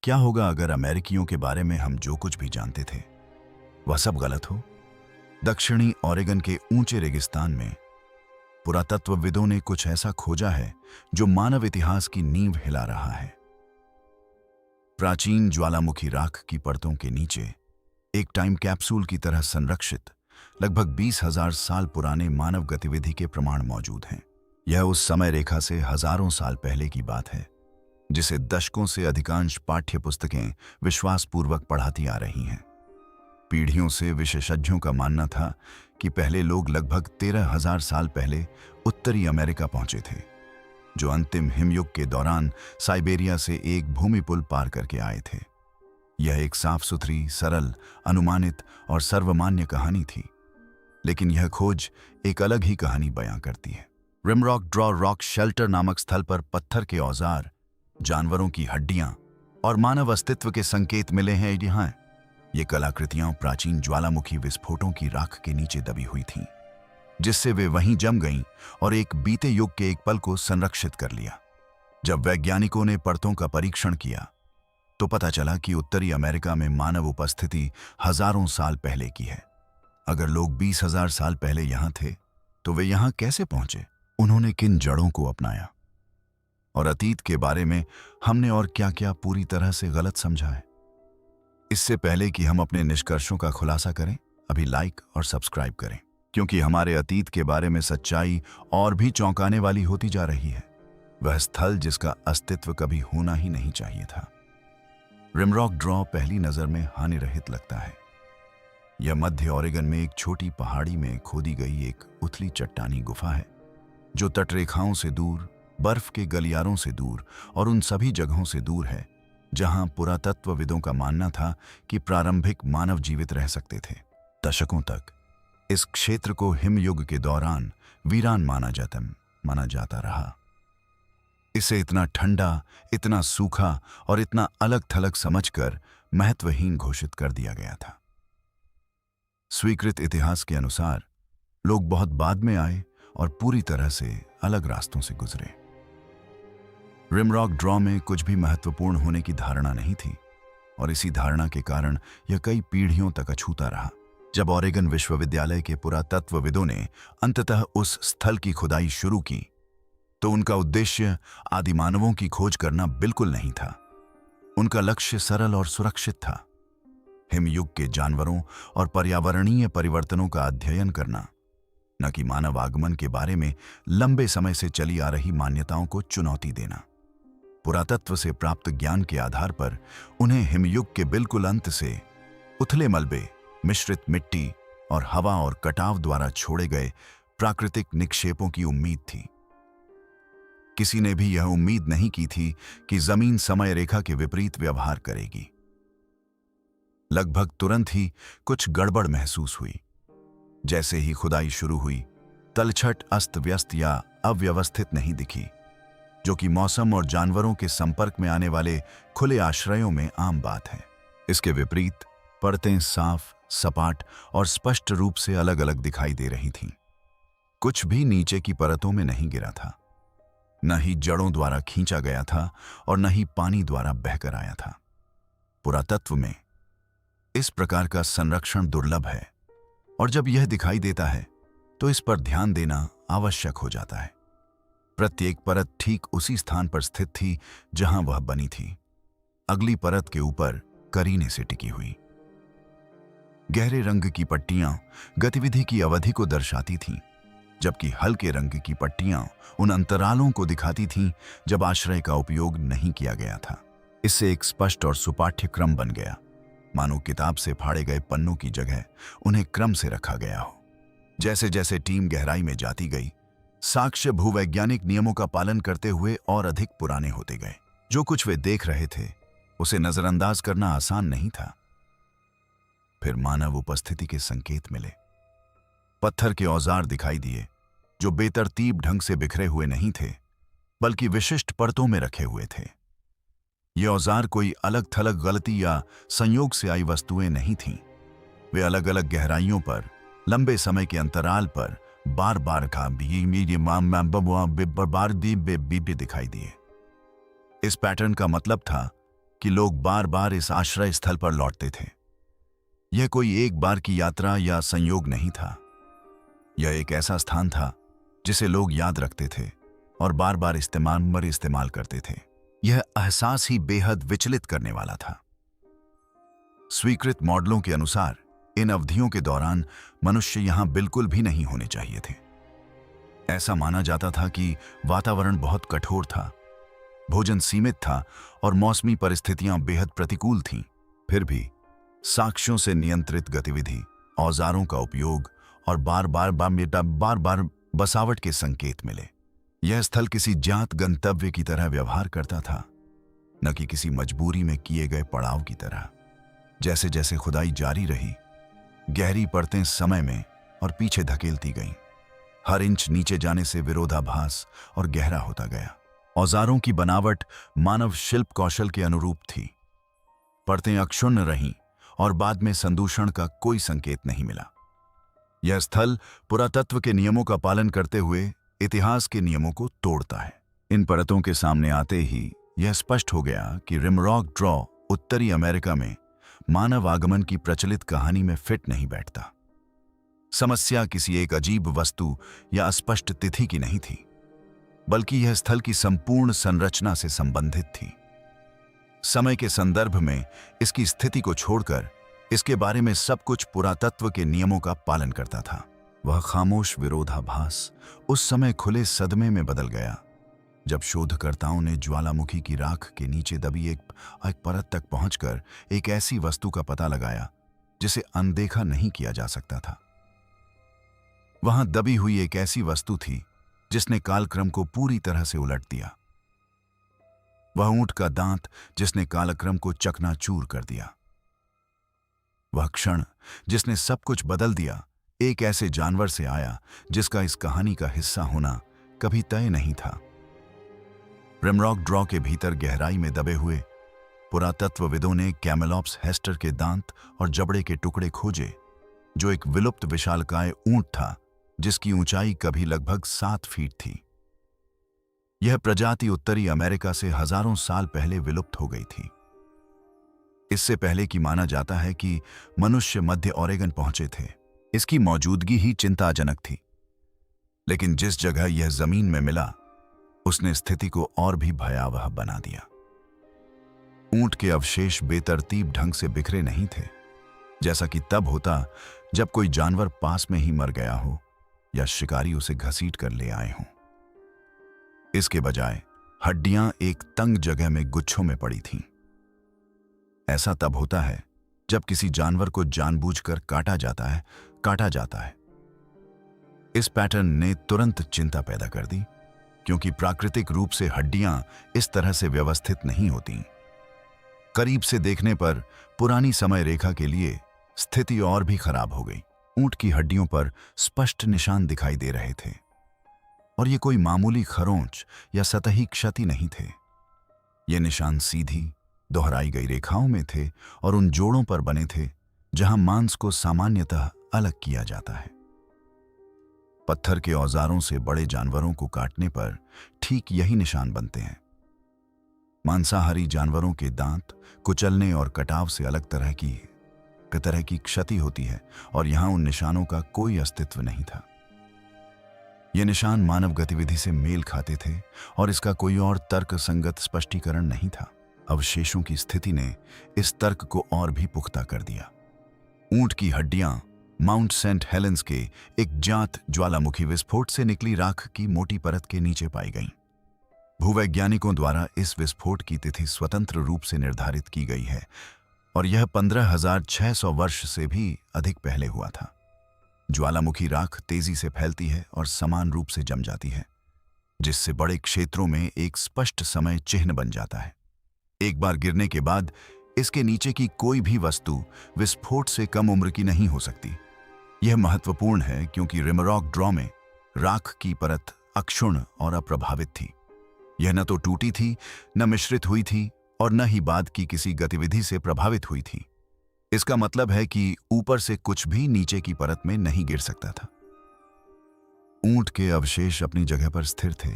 क्या होगा अगर अमेरिकियों के बारे में हम जो कुछ भी जानते थे वह सब गलत हो? दक्षिणी ओरेगन के ऊंचे रेगिस्तान में पुरातत्वविदों ने कुछ ऐसा खोजा है जो मानव इतिहास की नींव हिला रहा है। प्राचीन ज्वालामुखी राख की परतों के नीचे एक टाइम कैप्सूल की तरह संरक्षित लगभग 20,000 साल पुराने मानव गतिविधि के प्रमाण मौजूद हैं। यह उस समय रेखा से हजारों साल पहले की बात है जिसे दशकों से अधिकांश पाठ्य पुस्तकें विश्वासपूर्वक पढ़ाती आ रही हैं। पीढ़ियों से विशेषज्ञों का मानना था कि पहले लोग लगभग 13,000 साल पहले उत्तरी अमेरिका पहुंचे थे, जो अंतिम हिमयुग के दौरान साइबेरिया से एक भूमि पुल पार करके आए थे। यह एक साफ सुथरी, सरल, अनुमानित और सर्वमान्य कहानी थी, लेकिन यह खोज एक अलग ही कहानी बयां करती है। रिमरॉक ड्रॉ रॉक शेल्टर नामक स्थल पर पत्थर के औजार, जानवरों की हड्डियां और मानव अस्तित्व के संकेत मिले हैं। यहाँ ये कलाकृतियां प्राचीन ज्वालामुखी विस्फोटों की राख के नीचे दबी हुई थीं, जिससे वे वहीं जम गईं और एक बीते युग के एक पल को संरक्षित कर लिया। जब वैज्ञानिकों ने परतों का परीक्षण किया तो पता चला कि उत्तरी अमेरिका में मानव उपस्थिति हजारों साल पहले की है। अगर लोग 20,000 साल पहले यहां थे तो वे यहां कैसे पहुंचे? उन्होंने किन जड़ों को अपनाया? और अतीत के बारे में हमने और क्या क्या पूरी तरह से गलत समझा है? इससे पहले कि हम अपने निष्कर्षों का खुलासा करें, अभी लाइक और सब्सक्राइब करें, क्योंकि हमारे अतीत के बारे में सच्चाई और भी चौंकाने वाली होती जा रही है। वह स्थल जिसका अस्तित्व कभी होना ही नहीं चाहिए था। रिमरॉक ड्रॉ पहली नजर में हानिरहित लगता है। यह मध्य ओरेगन में एक छोटी पहाड़ी में खोदी गई एक उथली चट्टानी गुफा है, जो तटरेखाओं से दूर, बर्फ के गलियारों से दूर और उन सभी जगहों से दूर है जहां पुरातत्वविदों का मानना था कि प्रारंभिक मानव जीवित रह सकते थे। दशकों तक इस क्षेत्र को हिमयुग के दौरान वीरान माना जाता रहा। इसे इतना ठंडा, इतना सूखा और इतना अलग थलग समझकर महत्वहीन घोषित कर दिया गया था। स्वीकृत इतिहास के अनुसार लोग बहुत बाद में आए और पूरी तरह से अलग रास्तों से गुजरे। रिमरॉक ड्रॉ में कुछ भी महत्वपूर्ण होने की धारणा नहीं थी और इसी धारणा के कारण यह कई पीढ़ियों तक अछूता रहा। जब ओरेगन विश्वविद्यालय के पुरातत्वविदों ने अंततः उस स्थल की खुदाई शुरू की तो उनका उद्देश्य आदिमानवों की खोज करना बिल्कुल नहीं था। उनका लक्ष्य सरल और सुरक्षित था, हिमयुग के जानवरों और पर्यावरणीय परिवर्तनों का अध्ययन करना, न कि मानव आगमन के बारे में लंबे समय से चली आ रही मान्यताओं को चुनौती देना। पुरातत्व से प्राप्त ज्ञान के आधार पर उन्हें हिमयुग के बिल्कुल अंत से उथले मलबे, मिश्रित मिट्टी और हवा और कटाव द्वारा छोड़े गए प्राकृतिक निक्षेपों की उम्मीद थी। किसी ने भी यह उम्मीद नहीं की थी कि जमीन समय रेखा के विपरीत व्यवहार करेगी। लगभग तुरंत ही कुछ गड़बड़ महसूस हुई। जैसे ही खुदाई शुरू हुई, तलछट अस्त व्यस्त या अव्यवस्थित नहीं दिखी, जो कि मौसम और जानवरों के संपर्क में आने वाले खुले आश्रयों में आम बात है। इसके विपरीत परतें साफ, सपाट और स्पष्ट रूप से अलग अलग दिखाई दे रही थीं। कुछ भी नीचे की परतों में नहीं गिरा था, न ही जड़ों द्वारा खींचा गया था और न ही पानी द्वारा बहकर आया था। पुरातत्व में इस प्रकार का संरक्षण दुर्लभ है और जब यह दिखाई देता है तो इस पर ध्यान देना आवश्यक हो जाता है। प्रत्येक परत ठीक उसी स्थान पर स्थित थी जहां वह बनी थी, अगली परत के ऊपर करीने से टिकी हुई। गहरे रंग की पट्टियां गतिविधि की अवधि को दर्शाती थीं, जबकि हल्के रंग की पट्टियां उन अंतरालों को दिखाती थीं जब आश्रय का उपयोग नहीं किया गया था। इससे एक स्पष्ट और सुपाठ्य क्रम बन गया, मानो किताब से फाड़े गए पन्नों की जगह उन्हें क्रम से रखा गया हो। जैसे जैसे टीम गहराई में जाती गई, साक्ष्य भूवैज्ञानिक नियमों का पालन करते हुए और अधिक पुराने होते गए। जो कुछ वे देख रहे थे उसे नजरअंदाज करना आसान नहीं था। फिर मानव उपस्थिति के संकेत मिले। पत्थर के औजार दिखाई दिए जो बेतरतीब ढंग से बिखरे हुए नहीं थे, बल्कि विशिष्ट परतों में रखे हुए थे। ये औजार कोई अलग थलग गलती या संयोग से आई वस्तुएं नहीं थीं। वे अलग अलग गहराइयों पर, लंबे समय के अंतराल पर बार बार दिखाई दिए। इस पैटर्न का मतलब था कि लोग बार बार इस आश्रय स्थल पर लौटते थे। यह कोई एक बार की यात्रा या संयोग नहीं था। यह एक ऐसा स्थान था जिसे लोग याद रखते थे और बार बार इस्तेमाल करते थे। यह एहसास ही बेहद विचलित करने वाला था। स्वीकृत मॉडलों के अनुसार इन अवधियों के दौरान मनुष्य यहां बिल्कुल भी नहीं होने चाहिए थे। ऐसा माना जाता था कि वातावरण बहुत कठोर था, भोजन सीमित था और मौसमी परिस्थितियां बेहद प्रतिकूल थीं। फिर भी साक्ष्यों से नियंत्रित गतिविधि, औजारों का उपयोग और बार बार बसावट के संकेत मिले। यह स्थल किसी ज्ञात गंतव्य की तरह व्यवहार करता था, न कि किसी मजबूरी में किए गए पड़ाव की तरह। जैसे जैसे खुदाई जारी रही, गहरी परतें समय में और पीछे धकेलती गईं। हर इंच नीचे जाने से विरोधाभास और गहरा होता गया। औजारों की बनावट मानव शिल्प कौशल के अनुरूप थी। परतें अक्षुण्ण रहीं और बाद में संदूषण का कोई संकेत नहीं मिला। यह स्थल पुरातत्व के नियमों का पालन करते हुए इतिहास के नियमों को तोड़ता है। इन परतों के सामने आते ही यह स्पष्ट हो गया कि रिमरॉक ड्रॉ उत्तरी अमेरिका में मानव आगमन की प्रचलित कहानी में फिट नहीं बैठता। समस्या किसी एक अजीब वस्तु या अस्पष्ट तिथि की नहीं थी, बल्कि यह स्थल की संपूर्ण संरचना से संबंधित थी। समय के संदर्भ में इसकी स्थिति को छोड़कर इसके बारे में सब कुछ पुरातत्व के नियमों का पालन करता था। वह खामोश विरोधाभास उस समय खुले सदमे में बदल गया जब शोधकर्ताओं ने ज्वालामुखी की राख के नीचे दबी एक परत तक पहुंचकर एक ऐसी वस्तु का पता लगाया जिसे अनदेखा नहीं किया जा सकता था। वहां दबी हुई एक ऐसी वस्तु थी जिसने कालक्रम को पूरी तरह से उलट दिया। वह ऊंट का दांत जिसने कालक्रम को चकनाचूर कर दिया। वह क्षण जिसने सब कुछ बदल दिया एक ऐसे जानवर से आया जिसका इस कहानी का हिस्सा होना कभी तय नहीं था। रिमरॉक ड्रॉ के भीतर गहराई में दबे हुए पुरातत्वविदों ने कैमेलोप्स हेस्टर के दांत और जबड़े के टुकड़े खोजे, जो एक विलुप्त विशालकाय ऊंट था जिसकी ऊंचाई कभी लगभग 7 फीट थी। यह प्रजाति उत्तरी अमेरिका से हजारों साल पहले विलुप्त हो गई थी। इससे पहले की माना जाता है कि मनुष्य मध्य ओरेगन पहुंचे थे। इसकी मौजूदगी ही चिंताजनक थी, लेकिन जिस जगह यह जमीन में मिला उसने स्थिति को और भी भयावह बना दिया। ऊंट के अवशेष बेतरतीब ढंग से बिखरे नहीं थे, जैसा कि तब होता जब कोई जानवर पास में ही मर गया हो या शिकारी उसे घसीट कर ले आए हों। इसके बजाय हड्डियां एक तंग जगह में गुच्छों में पड़ी थीं। ऐसा तब होता है जब किसी जानवर को जानबूझकर काटा जाता है। इस पैटर्न ने तुरंत चिंता पैदा कर दी, क्योंकि प्राकृतिक रूप से हड्डियां इस तरह से व्यवस्थित नहीं होती। करीब से देखने पर पुरानी समय रेखा के लिए स्थिति और भी खराब हो गई। ऊंट की हड्डियों पर स्पष्ट निशान दिखाई दे रहे थे, और ये कोई मामूली खरोंच या सतही क्षति नहीं थे। ये निशान सीधी दोहराई गई रेखाओं में थे और उन जोड़ों पर बने थे जहां मांस को सामान्यतः अलग किया जाता है। पत्थर के औजारों से बड़े जानवरों को काटने पर ठीक यही निशान बनते हैं। मांसाहारी जानवरों के दांत कुचलने और कटाव से अलग तरह की क्षति होती है, और यहां उन निशानों का कोई अस्तित्व नहीं था। ये निशान मानव गतिविधि से मेल खाते थे और इसका कोई और तर्कसंगत स्पष्टीकरण नहीं था। अवशेषों की स्थिति ने इस तर्क को और भी पुख्ता कर दिया। ऊंट की हड्डियां माउंट सेंट हेलेंस के एक ज्ञात ज्वालामुखी विस्फोट से निकली राख की मोटी परत के नीचे पाई गईं। भूवैज्ञानिकों द्वारा इस विस्फोट की तिथि स्वतंत्र रूप से निर्धारित की गई है, और यह 15,600 वर्ष से भी अधिक पहले हुआ था। ज्वालामुखी राख तेजी से फैलती है और समान रूप से जम जाती है, जिससे बड़े क्षेत्रों में एक स्पष्ट समय चिन्ह बन जाता है। एक बार गिरने के बाद इसके नीचे की कोई भी वस्तु विस्फोट से कम उम्र की नहीं हो सकती। यह महत्वपूर्ण है क्योंकि रिमरॉक ड्रॉ में राख की परत अक्षुण्ण और अप्रभावित थी। यह न तो टूटी थी, न मिश्रित हुई थी, और न ही बाद की किसी गतिविधि से प्रभावित हुई थी। इसका मतलब है कि ऊपर से कुछ भी नीचे की परत में नहीं गिर सकता था। ऊंट के अवशेष अपनी जगह पर स्थिर थे,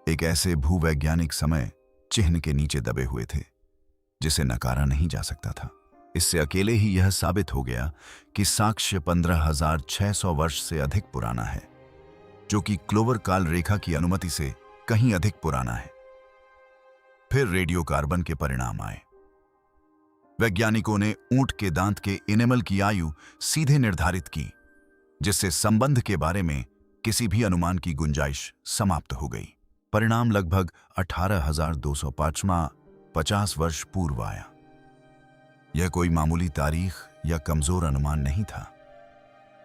एक ऐसे भूवैज्ञानिक समय चिन्ह के नीचे दबे हुए थे जिसे नकारा नहीं जा सकता था। इससे अकेले ही यह साबित हो गया कि साक्ष्य 15,600 वर्ष से अधिक पुराना है, जो कि क्लोवर काल रेखा की अनुमति से कहीं अधिक पुराना है। फिर रेडियोकार्बन के परिणाम आए। वैज्ञानिकों ने ऊंट के दांत के इनेमल की आयु सीधे निर्धारित की, जिससे संबंध के बारे में किसी भी अनुमान की गुंजाइश समाप्त हो गई। परिणाम लगभग 18,250 वर्ष पूर्व आया। यह कोई मामूली तारीख या कमजोर अनुमान नहीं था।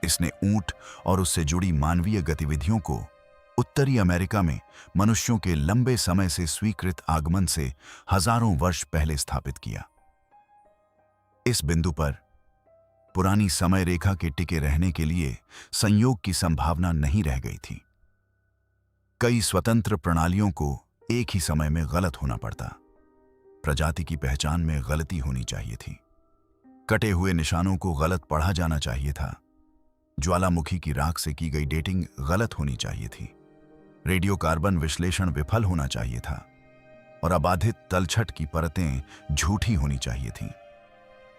इसने ऊंट और उससे जुड़ी मानवीय गतिविधियों को उत्तरी अमेरिका में मनुष्यों के लंबे समय से स्वीकृत आगमन से हजारों वर्ष पहले स्थापित किया। इस बिंदु पर पुरानी समय रेखा के टिके रहने के लिए संयोग की संभावना नहीं रह गई थी। कई स्वतंत्र प्रणालियों को एक ही समय में गलत होना पड़ता। प्रजाति की पहचान में गलती होनी चाहिए थी। कटे हुए निशानों को गलत पढ़ा जाना चाहिए था। ज्वालामुखी की राख से की गई डेटिंग गलत होनी चाहिए थी। रेडियोकार्बन विश्लेषण विफल होना चाहिए था और अबाधित तलछट की परतें झूठी होनी चाहिए थीं।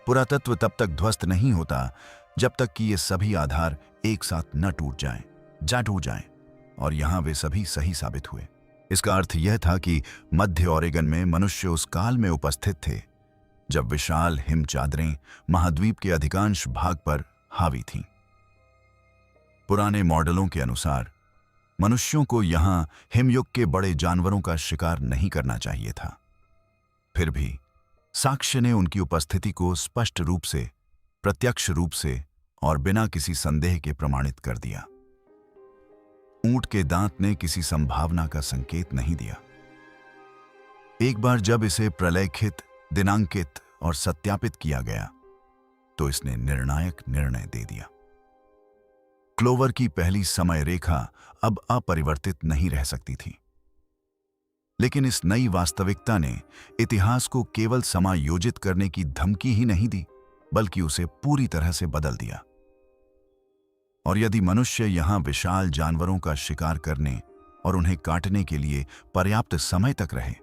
पुरातत्व तब तक ध्वस्त नहीं होता जब तक कि ये सभी आधार एक साथ न टूट जाएं, और यहां वे सभी सही साबित हुए। इसका अर्थ यह था कि मध्य ओरेगन में मनुष्य उस काल में उपस्थित थे जब विशाल हिम चादरें महाद्वीप के अधिकांश भाग पर हावी थीं। पुराने मॉडलों के अनुसार मनुष्यों को यहां हिमयुग के बड़े जानवरों का शिकार नहीं करना चाहिए था। फिर भी साक्ष्य ने उनकी उपस्थिति को स्पष्ट रूप से, प्रत्यक्ष रूप से और बिना किसी संदेह के प्रमाणित कर दिया। ऊंट के दांत ने किसी संभावना का संकेत नहीं दिया। एक बार जब इसे प्रलेखित, दिनांकित और सत्यापित किया गया तो इसने निर्णायक निर्णय दे दिया। क्लोवर की पहली समय रेखा अब अपरिवर्तित नहीं रह सकती थी। लेकिन इस नई वास्तविकता ने इतिहास को केवल समायोजित करने की धमकी ही नहीं दी, बल्कि उसे पूरी तरह से बदल दिया। और यदि मनुष्य यहां विशाल जानवरों का शिकार करने और उन्हें काटने के लिए पर्याप्त समय तक रहे,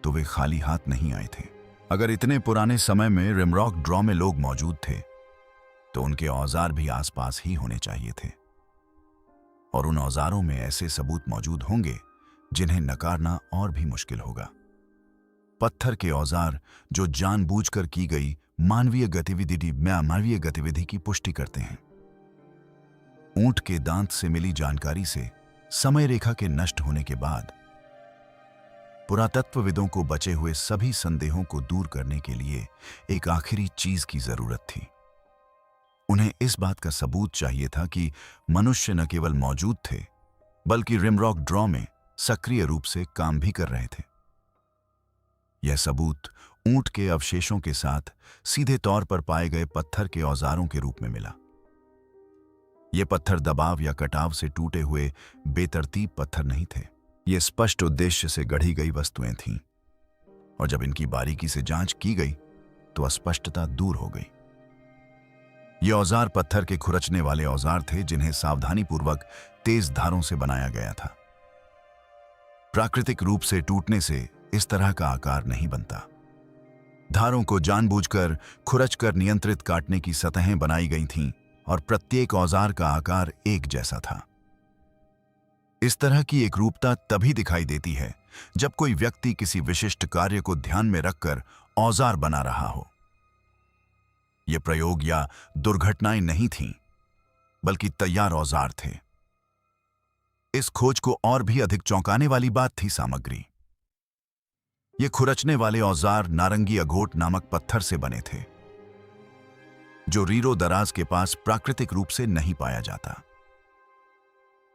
तो वे खाली हाथ नहीं आए थे। अगर इतने पुराने समय में रिमरॉक ड्रॉ में लोग मौजूद थे, तो उनके औजार भी आसपास ही होने चाहिए थे, और उन औजारों में ऐसे सबूत मौजूद होंगे जिन्हें नकारना और भी मुश्किल होगा। पत्थर के औजार जो जानबूझकर की गई मानवीय गतिविधि की पुष्टि करते हैं। ऊंट के दांत से मिली जानकारी से समय रेखा के नष्ट होने के बाद पुरातत्वविदों को बचे हुए सभी संदेहों को दूर करने के लिए एक आखिरी चीज की जरूरत थी। उन्हें इस बात का सबूत चाहिए था कि मनुष्य न केवल मौजूद थे, बल्कि रिमरॉक ड्रॉ में सक्रिय रूप से काम भी कर रहे थे। यह सबूत ऊंट के अवशेषों के साथ सीधे तौर पर पाए गए पत्थर के औजारों के रूप में मिला। ये पत्थर दबाव या कटाव से टूटे हुए बेतरतीब पत्थर नहीं थे। ये स्पष्ट उद्देश्य से गढ़ी गई वस्तुएं थीं, और जब इनकी बारीकी से जांच की गई तो अस्पष्टता दूर हो गई। ये औजार पत्थर के खुरचने वाले औजार थे, जिन्हें सावधानीपूर्वक तेज धारों से बनाया गया था। प्राकृतिक रूप से टूटने से इस तरह का आकार नहीं बनता। धारों को जानबूझकर खुरचकर नियंत्रित काटने की सतहें बनाई गई थीं, और प्रत्येक औजार का आकार एक जैसा था। इस तरह की एकरूपता तभी दिखाई देती है जब कोई व्यक्ति किसी विशिष्ट कार्य को ध्यान में रखकर औजार बना रहा हो। ये प्रयोग या दुर्घटनाएं नहीं थीं, बल्कि तैयार औजार थे। इस खोज को और भी अधिक चौंकाने वाली बात थी सामग्री। ये खुरचने वाले औजार नारंगी अघोट नामक पत्थर से बने थे, जो रीरो दराज के पास प्राकृतिक रूप से नहीं पाया जाता।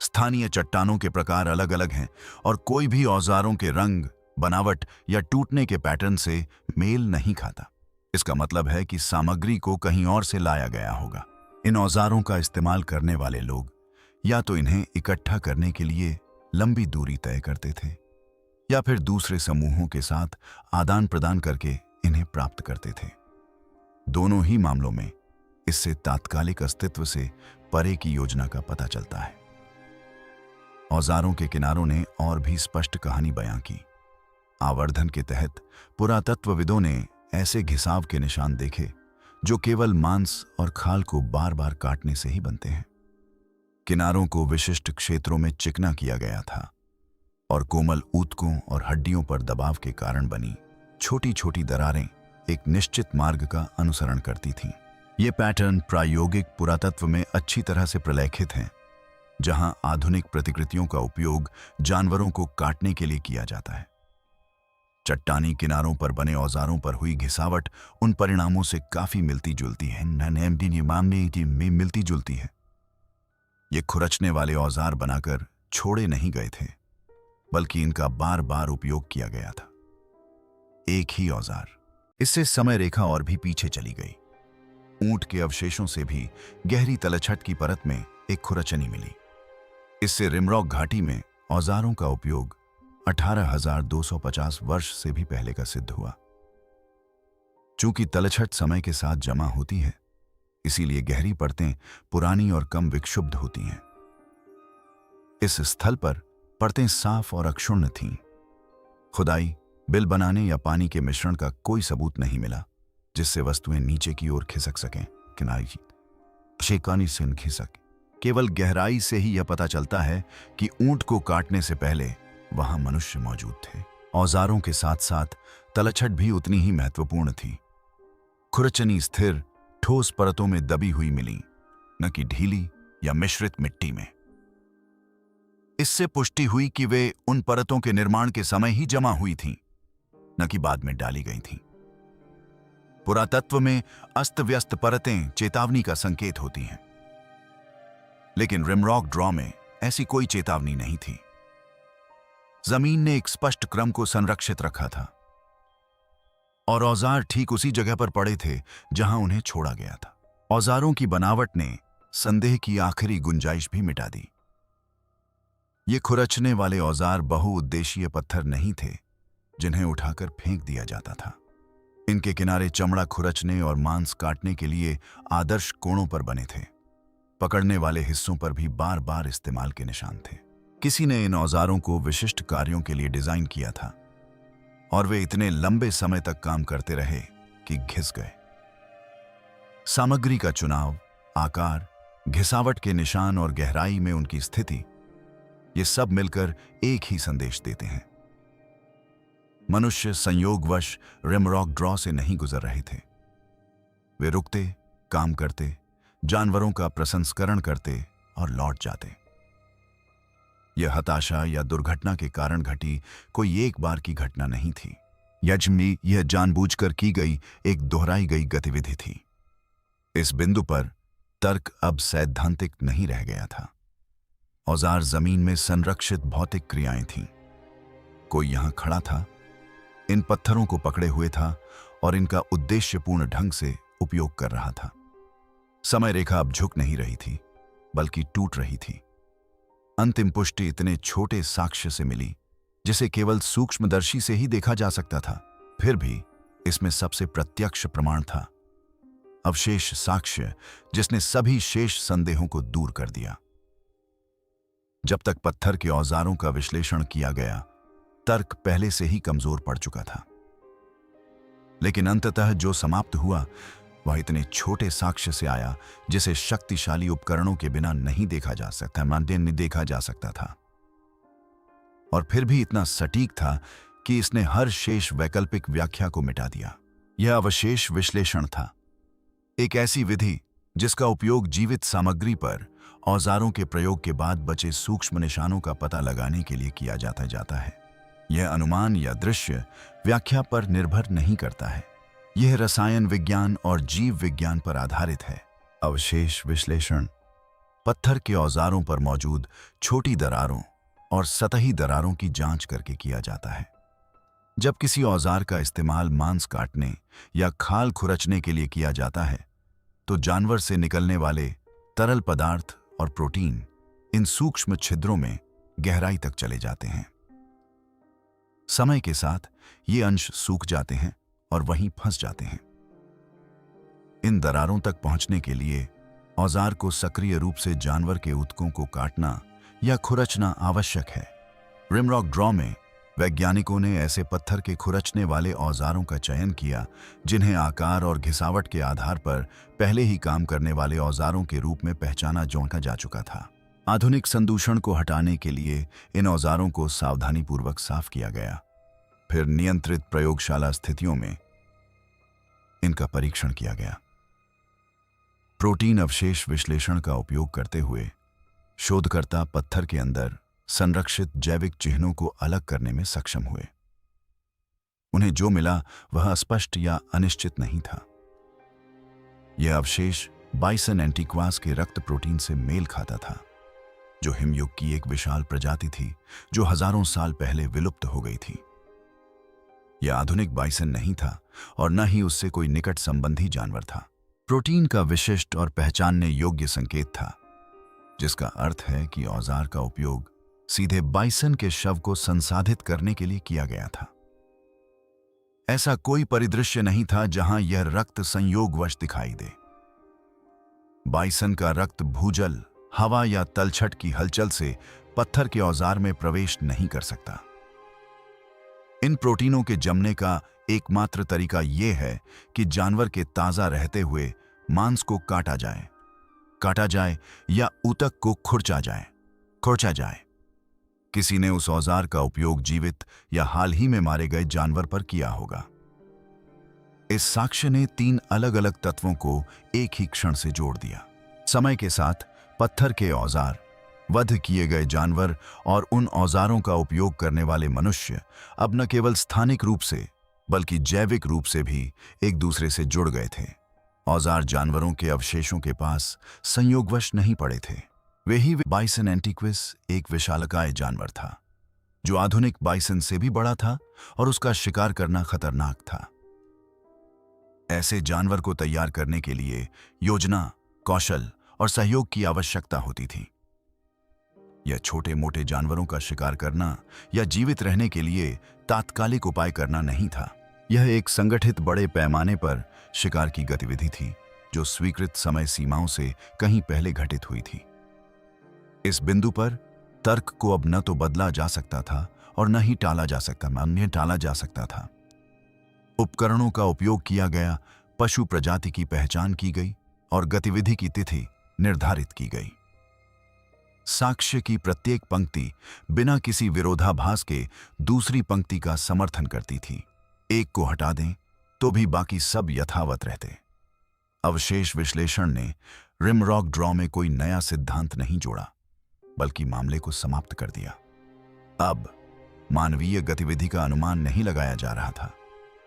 स्थानीय चट्टानों के प्रकार अलग अलग हैं, और कोई भी औजारों के रंग, बनावट या टूटने के पैटर्न से मेल नहीं खाता। इसका मतलब है कि सामग्री को कहीं और से लाया गया होगा। इन औजारों का इस्तेमाल करने वाले लोग या तो इन्हें इकट्ठा करने के लिए लंबी दूरी तय करते थे, या फिर दूसरे समूहों के साथ आदान प्रदान करके इन्हें प्राप्त करते थे। दोनों ही मामलों में इससे तात्कालिक अस्तित्व से परे की योजना का पता चलता है। औजारों के किनारों ने और भी स्पष्ट कहानी बयां की। आवर्धन के तहत पुरातत्वविदों ने ऐसे घिसाव के निशान देखे जो केवल मांस और खाल को बार बार काटने से ही बनते हैं। किनारों को विशिष्ट क्षेत्रों में चिकना किया गया था और कोमल ऊतकों और हड्डियों पर दबाव के कारण बनी छोटी छोटी दरारें एक निश्चित मार्ग का अनुसरण करती थीं। ये पैटर्न प्रायोगिक पुरातत्व में अच्छी तरह से प्रलेखित हैं, जहां आधुनिक प्रतिकृतियों का उपयोग जानवरों को काटने के लिए किया जाता है। चट्टानी किनारों पर बने औजारों पर हुई घिसावट उन परिणामों से काफी मिलती जुलती है में मिलती जुलती है। ये खुरचने वाले औजार बनाकर छोड़े नहीं गए थे, बल्कि इनका बार बार उपयोग किया गया था। एक ही औजार। इससे समय रेखा और भी पीछे चली गई। ऊंट के अवशेषों से भी गहरी तलछट की परत में एक खुरचनी मिली। इससे रिमरॉक घाटी में औजारों का उपयोग 18,250 वर्ष से भी पहले का सिद्ध हुआ। चूंकि तलछट समय के साथ जमा होती है, इसीलिए गहरी परतें पुरानी और कम विक्षुब्ध होती हैं। इस स्थल पर परतें साफ और अक्षुण्ण थीं। खुदाई, बिल बनाने या पानी के मिश्रण का कोई सबूत नहीं मिला जिससे वस्तुएं नीचे की ओर खिसक सकें। शेकानी से खिसक। केवल गहराई से ही यह पता चलता है कि ऊंट को काटने से पहले वहां मनुष्य मौजूद थे। औजारों के साथ साथ तलछट भी उतनी ही महत्वपूर्ण थी। खुरचनी स्थिर ठोस परतों में दबी हुई मिली, न कि ढीली या मिश्रित मिट्टी में। इससे पुष्टि हुई कि वे उन परतों के निर्माण के समय ही जमा हुई थीं, न कि बाद में डाली गई थीं। पुरातत्व में अस्त व्यस्त परतें चेतावनी का संकेत होती हैं, लेकिन रिमरॉक ड्रॉ में ऐसी कोई चेतावनी नहीं थी। जमीन ने एक स्पष्ट क्रम को संरक्षित रखा था और औजार ठीक उसी जगह पर पड़े थे जहां उन्हें छोड़ा गया था। औजारों की बनावट ने संदेह की आखिरी गुंजाइश भी मिटा दी। ये खुरचने वाले औजार बहुउद्देशीय पत्थर नहीं थे जिन्हें उठाकर फेंक दिया जाता था। इनके किनारे चमड़ा खुरचने और मांस काटने के लिए आदर्श कोणों पर बने थे। पकड़ने वाले हिस्सों पर भी बार बार इस्तेमाल के निशान थे। किसी ने इन औजारों को विशिष्ट कार्यों के लिए डिजाइन किया था और वे इतने लंबे समय तक काम करते रहे कि घिस गए। सामग्री का चुनाव, आकार, घिसावट के निशान और गहराई में उनकी स्थिति, ये सब मिलकर एक ही संदेश देते हैं। मनुष्य संयोगवश रिमरॉक ड्रॉ से नहीं गुजर रहे थे। वे रुकते, काम करते, जानवरों का प्रसंस्करण करते और लौट जाते। यह हताशा या दुर्घटना के कारण घटी कोई एक बार की घटना नहीं थी। यज्ञ यह जानबूझकर की गई एक दोहराई गई गतिविधि थी। इस बिंदु पर तर्क अब सैद्धांतिक नहीं रह गया था। औजार जमीन में संरक्षित भौतिक क्रियाएं थीं। कोई यहां खड़ा था, इन पत्थरों को पकड़े हुए था और इनका उद्देश्यपूर्ण ढंग से उपयोग कर रहा था। समय रेखा अब झुक नहीं रही थी, बल्कि टूट रही थी। अंतिम पुष्टि इतने छोटे साक्ष्य से मिली जिसे केवल सूक्ष्मदर्शी से ही देखा जा सकता था। फिर भी इसमें सबसे प्रत्यक्ष प्रमाण था, अवशेष साक्ष्य जिसने सभी शेष संदेहों को दूर कर दिया। जब तक पत्थर के औजारों का विश्लेषण किया गया, तर्क पहले से ही कमजोर पड़ चुका था। लेकिन अंततः जो समाप्त हुआ वह इतने छोटे साक्ष्य से आया जिसे शक्तिशाली उपकरणों के बिना नहीं देखा जा सकता था, और फिर भी इतना सटीक था कि इसने हर शेष वैकल्पिक व्याख्या को मिटा दिया। यह अवशेष विश्लेषण था, एक ऐसी विधि जिसका उपयोग जीवित सामग्री पर औजारों के प्रयोग के बाद बचे सूक्ष्म निशानों का पता लगाने के लिए किया जाता है। यह अनुमान या दृश्य व्याख्या पर निर्भर नहीं करता है। यह रसायन विज्ञान और जीव विज्ञान पर आधारित है। अवशेष विश्लेषण पत्थर के औजारों पर मौजूद छोटी दरारों और सतही दरारों की जांच करके किया जाता है। जब किसी औजार का इस्तेमाल मांस काटने या खाल खुरचने के लिए किया जाता है, तो जानवर से निकलने वाले तरल पदार्थ और प्रोटीन इन सूक्ष्म छिद्रों में गहराई तक चले जाते हैं। समय के साथ ये अंश सूख जाते हैं और वहीं फंस जाते हैं। इन दरारों तक पहुंचने के लिए औजार को सक्रिय रूप से जानवर के ऊतकों को काटना या खुरचना आवश्यक है। रिमरॉक ड्रॉ में वैज्ञानिकों ने ऐसे पत्थर के खुरचने वाले औजारों का चयन किया जिन्हें आकार और घिसावट के आधार पर पहले ही काम करने वाले औजारों के रूप में पहचाना जोड़ा जा चुका था। आधुनिक संदूषण को हटाने के लिए इन औजारों को सावधानीपूर्वक साफ किया गया। फिर नियंत्रित प्रयोगशाला स्थितियों में इनका परीक्षण किया गया। प्रोटीन अवशेष विश्लेषण का उपयोग करते हुए शोधकर्ता पत्थर के अंदर संरक्षित जैविक चिन्हों को अलग करने में सक्षम हुए। उन्हें जो मिला वह अस्पष्ट या अनिश्चित नहीं था। यह अवशेष बाइसन एंटीक्वास के रक्त प्रोटीन से मेल खाता था, जो हिमयुग की एक विशाल प्रजाति थी जो हजारों साल पहले विलुप्त हो गई थी। यह आधुनिक बाइसन नहीं था और न ही उससे कोई निकट संबंधी जानवर था। प्रोटीन का विशिष्ट और पहचानने योग्य संकेत था, जिसका अर्थ है कि औजार का उपयोग सीधे बाइसन के शव को संसाधित करने के लिए किया गया था। ऐसा कोई परिदृश्य नहीं था जहां यह रक्त संयोगवश दिखाई दे। बाइसन का रक्त भूजल, हवा या तलछट की हलचल से पत्थर के औजार में प्रवेश नहीं कर सकता। इन प्रोटीनों के जमने का एकमात्र तरीका यह है कि जानवर के ताजा रहते हुए मांस को काटा जाए या ऊतक को खुरचा जाए। किसी ने उस औजार का उपयोग जीवित या हाल ही में मारे गए जानवर पर किया होगा। इस साक्ष्य ने 3 अलग अलग तत्वों को एक ही क्षण से जोड़ दिया। समय के साथ पत्थर के औजार, वध किए गए जानवर और उन औजारों का उपयोग करने वाले मनुष्य अब न केवल स्थानिक रूप से बल्कि जैविक रूप से भी एक दूसरे से जुड़ गए थे। औजार जानवरों के अवशेषों के पास संयोगवश नहीं पड़े थे। वे ही बाइसन एंटीक्विस एक विशालकाय जानवर था जो आधुनिक बाइसन से भी बड़ा था और उसका शिकार करना खतरनाक था। ऐसे जानवर को तैयार करने के लिए योजना, कौशल और सहयोग की आवश्यकता होती थी। यह छोटे मोटे जानवरों का शिकार करना या जीवित रहने के लिए तात्कालिक उपाय करना नहीं था। यह एक संगठित बड़े पैमाने पर शिकार की गतिविधि थी जो स्वीकृत समय सीमाओं से कहीं पहले घटित हुई थी। इस बिंदु पर तर्क को अब न तो बदला जा सकता था और न ही टाला जा सकता था। उपकरणों का उपयोग किया गया, पशु प्रजाति की पहचान की गई और गतिविधि की तिथि निर्धारित की गई। साक्ष्य की प्रत्येक पंक्ति बिना किसी विरोधाभास के दूसरी पंक्ति का समर्थन करती थी। एक को हटा दें तो भी बाकी सब यथावत रहते। अवशेष विश्लेषण ने रिमरॉक ड्रॉ में कोई नया सिद्धांत नहीं जोड़ा, बल्कि मामले को समाप्त कर दिया। अब मानवीय गतिविधि का अनुमान नहीं लगाया जा रहा था,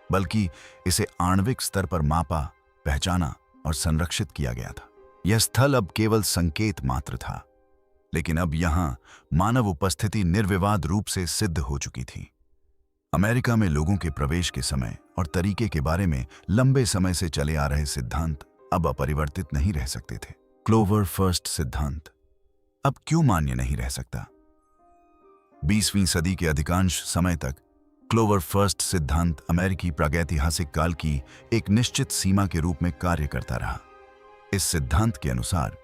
बल्कि इसे आणविक स्तर पर मापा, पहचाना और संरक्षित किया गया था। यह स्थल अब केवल संकेत मात्र था, लेकिन अब यहां मानव उपस्थिति निर्विवाद रूप से सिद्ध हो चुकी थी। अमेरिका में लोगों के प्रवेश के समय और तरीके के बारे में लंबे समय से चले आ रहे सिद्धांत अब अपरिवर्तित नहीं रह सकते थे। क्लोवर फर्स्ट सिद्धांत अब क्यों मान्य नहीं रह सकता? 20वीं सदी के अधिकांश समय तक क्लोवर फर्स्ट सिद्धांत अमेरिकी प्रागैतिहासिक काल की एक निश्चित सीमा के रूप में कार्य करता रहा। इस सिद्धांत के अनुसार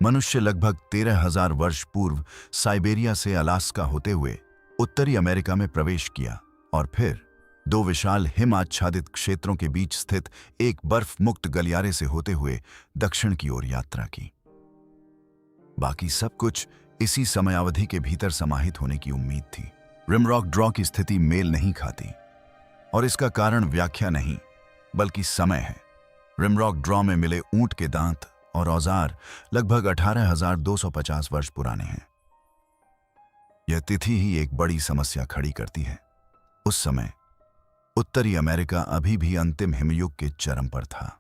मनुष्य लगभग 13,000 वर्ष पूर्व साइबेरिया से अलास्का होते हुए उत्तरी अमेरिका में प्रवेश किया और फिर 2 विशाल हिम आच्छादित क्षेत्रों के बीच स्थित एक बर्फ मुक्त गलियारे से होते हुए दक्षिण की ओर यात्रा की। बाकी सब कुछ इसी समयावधि के भीतर समाहित होने की उम्मीद थी। रिमरॉक ड्रॉ की स्थिति मेल नहीं खाती और इसका कारण व्याख्या नहीं बल्कि समय है। रिमरॉक ड्रॉ में मिले ऊंट के दांत और औजार लगभग 18,250 वर्ष पुराने हैं। यह तिथि ही एक बड़ी समस्या खड़ी करती है। उस समय उत्तरी अमेरिका अभी भी अंतिम हिमयुग के चरम पर था।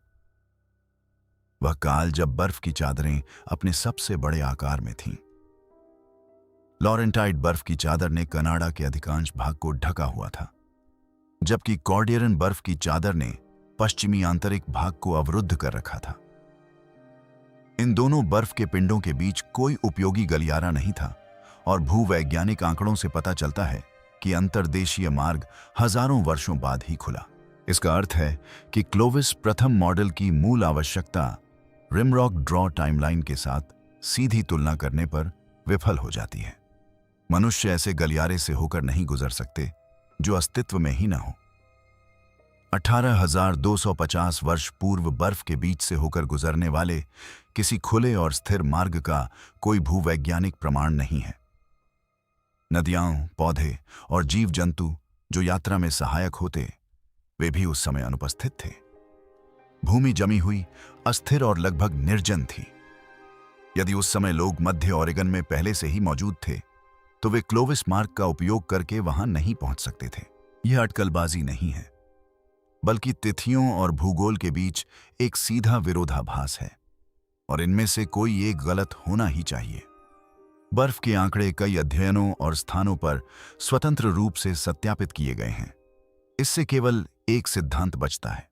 वह काल जब बर्फ की चादरें अपने सबसे बड़े आकार में थीं। लॉरेंटाइड बर्फ की चादर ने कनाडा के अधिकांश भाग को ढका हुआ था, जबकि कॉर्डियरन बर्फ की चादर ने पश्चिमी आंतरिक भाग को अवरुद्ध कर रखा था। इन दोनों बर्फ के पिंडों के बीच कोई उपयोगी गलियारा नहीं था और भूवैज्ञानिक आंकड़ों से पता चलता है कि अंतर्देशीय मार्ग हजारों वर्षों बाद ही खुला। इसका अर्थ है कि क्लोविस प्रथम मॉडल की मूल आवश्यकता रिमरॉक ड्रॉ टाइमलाइन के साथ सीधी तुलना करने पर विफल हो जाती है। मनुष्य ऐसे गलियारे से होकर नहीं गुजर सकते जो अस्तित्व में ही न हो। 18,250 वर्ष पूर्व बर्फ के बीच से होकर गुजरने वाले किसी खुले और स्थिर मार्ग का कोई भूवैज्ञानिक प्रमाण नहीं है। नदियां, पौधे और जीव जंतु जो यात्रा में सहायक होते, वे भी उस समय अनुपस्थित थे। भूमि जमी हुई, अस्थिर और लगभग निर्जन थी। यदि उस समय लोग मध्य ओरेगन में पहले से ही मौजूद थे, तो वे क्लोविस मार्ग का उपयोग करके वहां नहीं पहुंच सकते थे। यह अटकलबाजी नहीं है, बल्कि तिथियों और भूगोल के बीच एक सीधा विरोधाभास है, और इनमें से कोई एक गलत होना ही चाहिए। बर्फ के आंकड़े कई अध्ययनों और स्थानों पर स्वतंत्र रूप से सत्यापित किए गए हैं। इससे केवल एक सिद्धांत बचता है।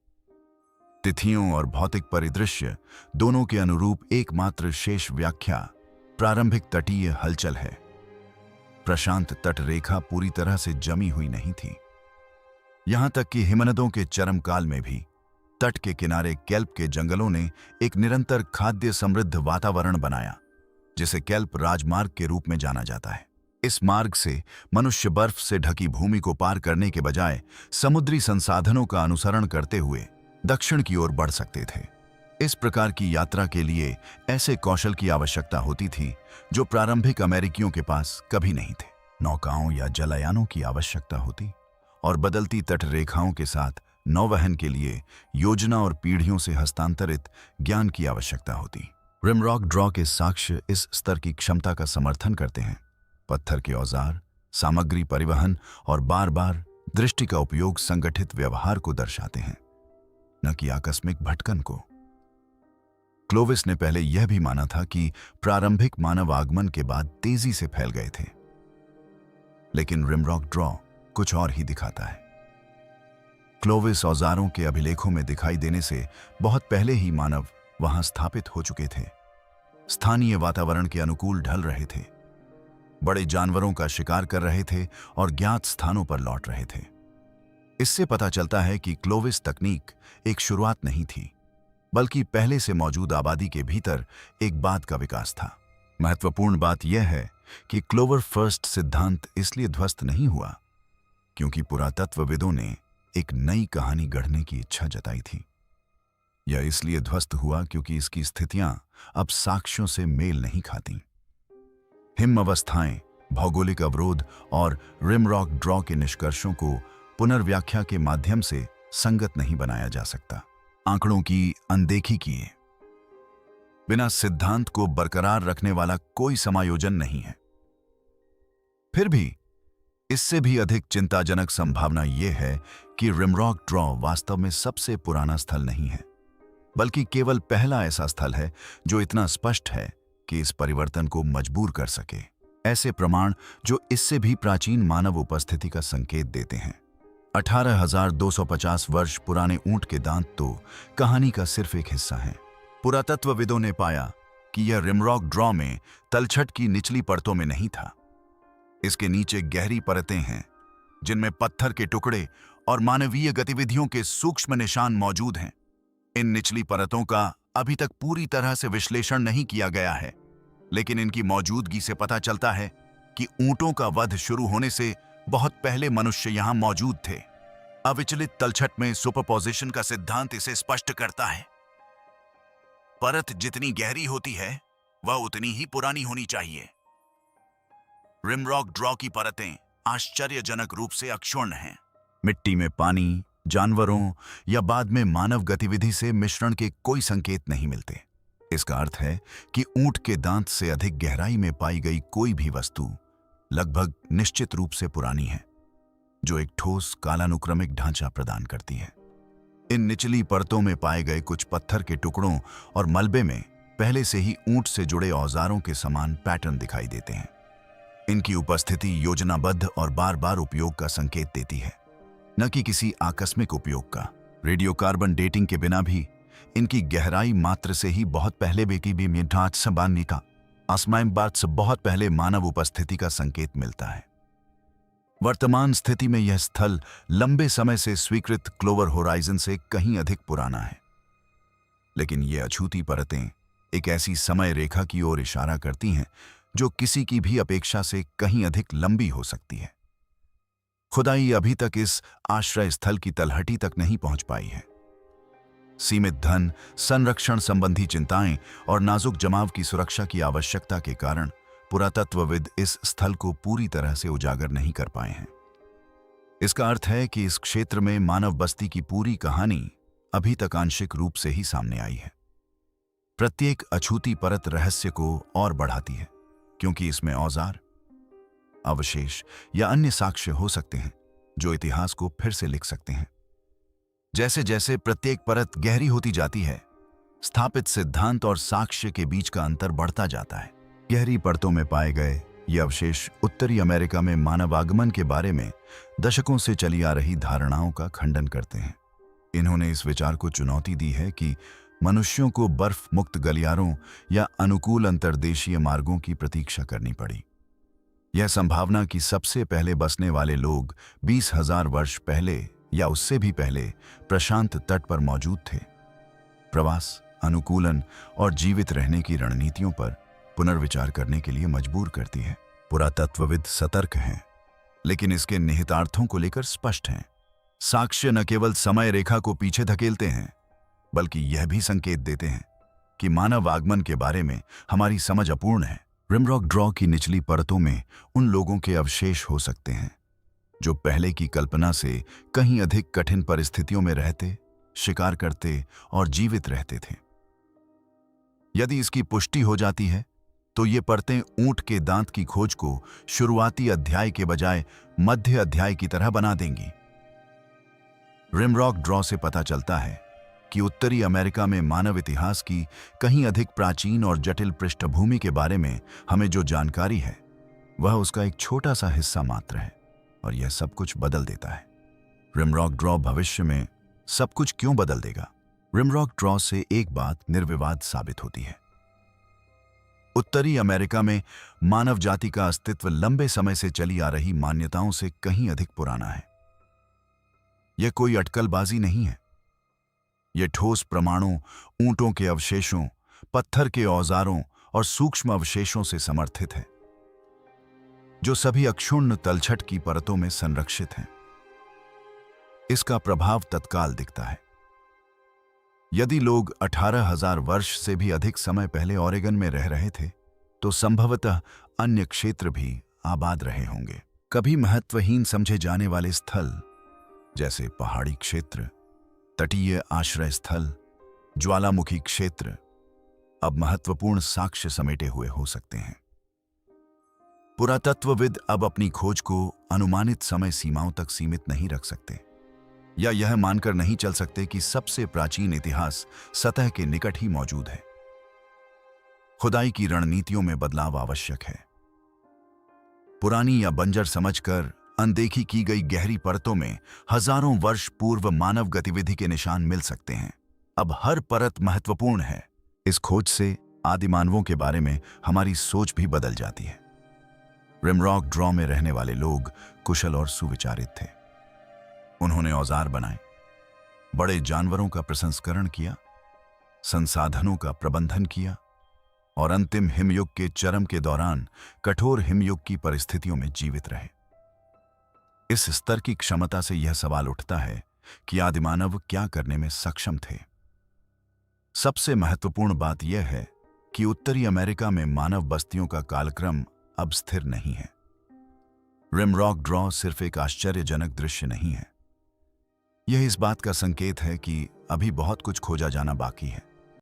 तिथियों और भौतिक परिदृश्य दोनों के अनुरूप एकमात्र शेष व्याख्या प्रारंभिक तटीय हलचल है। प्रशांत तट रेखा पूरी तरह से जमी हुई नहीं थी। यहां तक कि हिमनदों के चरम काल में भी तट के किनारे केल्प के जंगलों ने एक निरंतर खाद्य समृद्ध वातावरण बनाया, जिसे केल्प राजमार्ग के रूप में जाना जाता है। इस मार्ग से मनुष्य बर्फ से ढकी भूमि को पार करने के बजाय समुद्री संसाधनों का अनुसरण करते हुए दक्षिण की ओर बढ़ सकते थे। इस प्रकार की यात्रा के लिए ऐसे कौशल की आवश्यकता होती थी जो प्रारंभिक अमेरिकियों के पास कभी नहीं थे। नौकाओं या जलयानों की आवश्यकता होती, और बदलती तट रेखाओं के साथ नौवहन के लिए योजना और पीढ़ियों से हस्तांतरित ज्ञान की आवश्यकता होती। रिमरॉक ड्रॉ के साक्ष्य इस स्तर की क्षमता का समर्थन करते हैं। पत्थर के औजार, सामग्री परिवहन और बार बार दृष्टि का उपयोग संगठित व्यवहार को दर्शाते हैं, न कि आकस्मिक भटकन को। क्लोविस ने पहले यह भी माना था कि प्रारंभिक मानव आगमन के बाद तेजी से फैल गए थे, लेकिन रिमरॉक ड्रॉ कुछ और ही दिखाता है। क्लोविस औजारों के अभिलेखों में दिखाई देने से बहुत पहले ही मानव वहां स्थापित हो चुके थे, स्थानीय वातावरण के अनुकूल ढल रहे थे, बड़े जानवरों का शिकार कर रहे थे और ज्ञात स्थानों पर लौट रहे थे। इससे पता चलता है कि क्लोविस तकनीक एक शुरुआत नहीं थी, बल्कि पहले से मौजूद आबादी के भीतर एक बात का विकास था। महत्वपूर्ण बात यह है कि क्लोवर फर्स्ट सिद्धांत इसलिए ध्वस्त नहीं हुआ क्योंकि पुरातत्वविदों ने एक नई कहानी गढ़ने की इच्छा जताई थी। यह इसलिए ध्वस्त हुआ क्योंकि इसकी स्थितियां अब साक्ष्यों से मेल नहीं खाती। हिम अवस्थाएं, भौगोलिक अवरोध और रिमरॉक ड्रॉ के निष्कर्षों को पुनर्व्याख्या के माध्यम से संगत नहीं बनाया जा सकता। आंकड़ों की अनदेखी किए बिना सिद्धांत को बरकरार रखने वाला कोई समायोजन नहीं है। फिर भी इससे भी अधिक चिंताजनक संभावना यह है कि रिमरॉक ड्रॉ वास्तव में सबसे पुराना स्थल नहीं है, बल्कि केवल पहला ऐसा स्थल है जो इतना स्पष्ट है कि इस परिवर्तन को मजबूर कर सके। ऐसे प्रमाण जो इससे भी प्राचीन मानव उपस्थिति का संकेत देते हैं। 18,250 वर्ष पुराने ऊंट के दांत तो कहानी का सिर्फ एक हिस्सा हैं। पुरातत्वविदों ने पाया कि यह रिमरॉक ड्रॉ में तलछट की निचली परतों में नहीं था। इसके नीचे गहरी परतें हैं जिनमें पत्थर के टुकड़े और मानवीय गतिविधियों के सूक्ष्म निशान मौजूद हैं। इन निचली परतों का अभी तक पूरी तरह से विश्लेषण नहीं किया गया है, लेकिन इनकी मौजूदगी से पता चलता है कि ऊंटों का वध शुरू होने से बहुत पहले मनुष्य यहां मौजूद थे। अविचलित तलछट में सुपरपोजिशन का सिद्धांत इसे स्पष्ट करता है। परत जितनी गहरी होती है, वह उतनी ही पुरानी होनी चाहिए। रिमरॉक ड्रॉ की परतें आश्चर्यजनक रूप से अक्षुण्ण हैं। मिट्टी में पानी, जानवरों या बाद में मानव गतिविधि से मिश्रण के कोई संकेत नहीं मिलते। इसका अर्थ है कि ऊंट के दांत से अधिक गहराई में पाई गई कोई भी वस्तु लगभग निश्चित रूप से पुरानी है, जो एक ठोस कालानुक्रमिक ढांचा प्रदान करती है। इन निचली परतों में पाए गए कुछ पत्थर के टुकड़ों और मलबे में पहले से ही ऊंट से जुड़े औजारों के समान पैटर्न दिखाई देते हैं। इनकी उपस्थिति योजनाबद्ध और बार बार उपयोग का संकेत देती है, न कि किसी आकस्मिक उपयोग का। रेडियोकार्बन डेटिंग के बिना भी इनकी गहराई मात्र से ही बहुत पहले बेकी भी मिठाच संबानी का आसमाइन बात से बहुत पहले मानव उपस्थिति का संकेत मिलता है। वर्तमान स्थिति में यह स्थल लंबे समय से स्वीकृत क्लोवर होराइजन से कहीं अधिक पुराना है, लेकिन ये अछूती परतें एक ऐसी समय रेखा की ओर इशारा करती हैं जो किसी की भी अपेक्षा से कहीं अधिक लंबी हो सकती है। खुदाई अभी तक इस आश्रय स्थल की तलहटी तक नहीं पहुंच पाई है। सीमित धन, संरक्षण संबंधी चिंताएं और नाजुक जमाव की सुरक्षा की आवश्यकता के कारण पुरातत्वविद इस स्थल को पूरी तरह से उजागर नहीं कर पाए हैं। इसका अर्थ है कि इस क्षेत्र में मानव बस्ती की पूरी कहानी अभी तक आंशिक रूप से ही सामने आई है। प्रत्येक अछूती परत रहस्य को और बढ़ाती है, क्योंकि इसमें औजार, अवशेष या अन्य साक्ष्य हो सकते हैं जो इतिहास को फिर से लिख सकते हैं। जैसे जैसे प्रत्येक परत गहरी होती जाती है, स्थापित सिद्धांत और साक्ष्य के बीच का अंतर बढ़ता जाता है। गहरी परतों में पाए गए ये अवशेष उत्तरी अमेरिका में मानव आगमन के बारे में दशकों से चली आ रही धारणाओं का खंडन करते हैं। इन्होंने इस विचार को चुनौती दी है कि मनुष्यों को बर्फ मुक्त गलियारों या अनुकूल अंतर्देशीय मार्गों की प्रतीक्षा करनी पड़ी। यह संभावना कि सबसे पहले बसने वाले लोग 20,000 वर्ष पहले या उससे भी पहले प्रशांत तट पर मौजूद थे, प्रवास, अनुकूलन और जीवित रहने की रणनीतियों पर पुनर्विचार करने के लिए मजबूर करती है। पुरातत्वविद सतर्क हैं, लेकिन इसके निहितार्थों को लेकर स्पष्ट हैं। साक्ष्य न केवल समय रेखा को पीछे धकेलते हैं, बल्कि यह भी संकेत देते हैं कि मानव आगमन के बारे में हमारी समझ अपूर्ण है। रिमरॉक ड्रॉ की निचली परतों में उन लोगों के अवशेष हो सकते हैं जो पहले की कल्पना से कहीं अधिक कठिन परिस्थितियों में रहते, शिकार करते और जीवित रहते थे। यदि इसकी पुष्टि हो जाती है तो ये परतें ऊंट के दांत की खोज को शुरुआती अध्याय के बजाय मध्य अध्याय की तरह बना देंगी। रिमरॉक ड्रॉ से पता चलता है कि उत्तरी अमेरिका में मानव इतिहास की कहीं अधिक प्राचीन और जटिल पृष्ठभूमि के बारे में हमें जो जानकारी है, वह उसका एक छोटा सा हिस्सा मात्र है, और यह सब कुछ बदल देता है। रिमरॉक ड्रॉ भविष्य में सब कुछ क्यों बदल देगा? रिमरॉक ड्रॉ से एक बात निर्विवाद साबित होती है। उत्तरी अमेरिका में मानव जाति का अस्तित्व लंबे समय से चली आ रही मान्यताओं से कहीं अधिक पुराना है। यह कोई अटकलबाजी नहीं है। यह ठोस प्रमाणों, ऊंटों के अवशेषों, पत्थर के औजारों और सूक्ष्म अवशेषों से समर्थित है, जो सभी अक्षुण्ण तलछट की परतों में संरक्षित हैं। इसका प्रभाव तत्काल दिखता है। यदि लोग 18,000 वर्ष से भी अधिक समय पहले ओरेगन में रह रहे थे, तो संभवतः अन्य क्षेत्र भी आबाद रहे होंगे। कभी महत्वहीन समझे जाने वाले स्थल, जैसे पहाड़ी क्षेत्र, तटीय आश्रय स्थल, ज्वालामुखी क्षेत्र, अब महत्वपूर्ण साक्ष्य समेटे हुए हो सकते हैं। पुरातत्वविद अब अपनी खोज को अनुमानित समय सीमाओं तक सीमित नहीं रख सकते, या यह मानकर नहीं चल सकते कि सबसे प्राचीन इतिहास सतह के निकट ही मौजूद है। खुदाई की रणनीतियों में बदलाव आवश्यक है। पुरानी या बंजर समझकर अनदेखी की गई गहरी परतों में हजारों वर्ष पूर्व मानव गतिविधि के निशान मिल सकते हैं। अब हर परत महत्वपूर्ण है। इस खोज से आदिमानवों के बारे में हमारी सोच भी बदल जाती है। रिमरॉक ड्रॉ में रहने वाले लोग कुशल और सुविचारित थे। उन्होंने औजार बनाए, बड़े जानवरों का प्रसंस्करण किया, संसाधनों का प्रबंधन किया और अंतिम हिमयुग के चरम के दौरान कठोर हिमयुग की परिस्थितियों में जीवित रहे। इस स्तर की क्षमता से यह सवाल उठता है कि आदिमानव क्या करने में सक्षम थे। सबसे महत्वपूर्ण बात यह है कि उत्तरी अमेरिका में मानव बस्तियों का कालक्रम अब स्थिर नहीं है। रिमरॉक ड्रॉ सिर्फ एक आश्चर्यजनक दृश्य नहीं है, यह इस बात का संकेत है कि अभी बहुत कुछ खोजा जाना बाकी है।